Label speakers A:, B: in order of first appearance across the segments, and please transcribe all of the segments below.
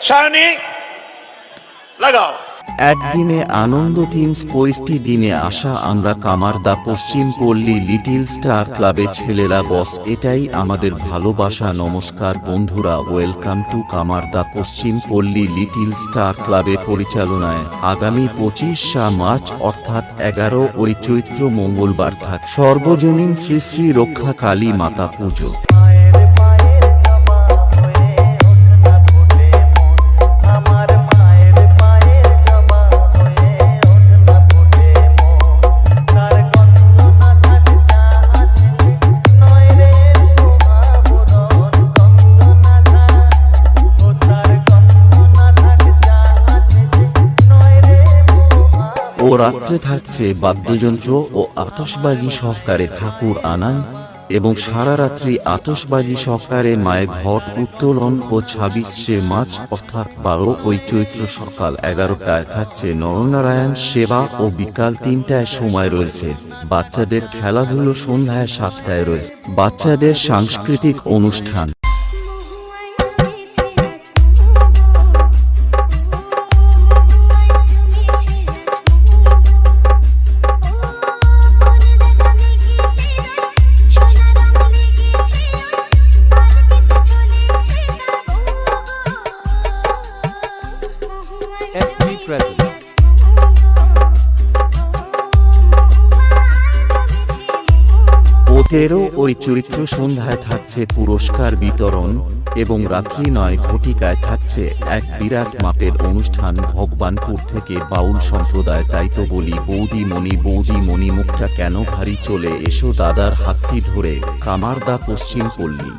A: সায়নী লাগাও।
B: একদিনে আনন্দ থিমস 25 দিনে আসা আমরা কামারদা পশ্চিম পল্লী লিটিল স্টার ক্লাবে ছেলেরা বস, এটাই আমাদের ভালোবাসা। নমস্কার বন্ধুরা, ওয়েলকাম টু কামারদা পশ্চিম পল্লী লিটিল স্টার ক্লাবের পরিচালনায় আগামী 25 মার্চ অর্থাৎ 11 চৈত্র মঙ্গলবার থাক সর্বজনীন শ্রী শ্রী রক্ষা কালী মাতা পুজো। ও রাত্রে থাকছে বাদ্যযন্ত্র ও আতশবাজি সহকারে ঠাকুর আনান এবং সারা রাত্রি আতশবাজি সহকারে মায়ের ঘট উত্তোলন ও 26 মার্চ অর্থাৎ 12 চৈত্র সকাল 11টায় থাকছে নরনারায়ণ সেবা ও বিকাল 3টায় সময় রয়েছে। বাচ্চাদের খেলাধুলো সন্ধ্যায় 7টায় রয়েছে। বাচ্চাদের সাংস্কৃতিক অনুষ্ঠান।
C: SP present.
B: ও 13 চৈত্র সন্ধ্যায় থাকছে পুরস্কার বিতরণ এবং রাত্রি 9 ঘটিকায় থাকছে এক বিরাট মাপের অনুষ্ঠান। ভগবানপুর থেকে বাউল সম্প্রদায়। তাই তো বলি বৌদি মণি মুখটা কেন ভারী, চলে এসো দাদার হাতটি ধরে কামারদা পশ্চিম পল্লী।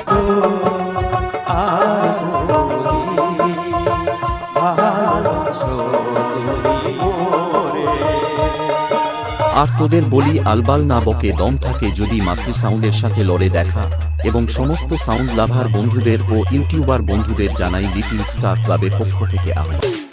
B: আর তোদের বলি আলবাল না বকে দম থাকে যদি মাতৃ সাউন্ডের সাথে লড়ে দেখা। এবং সমস্ত সাউন্ড লাভার বন্ধুদের ও ইউটিউবার বন্ধুদের জানাই লিটিল স্টার ক্লাবের পক্ষ থেকে আহ্বান।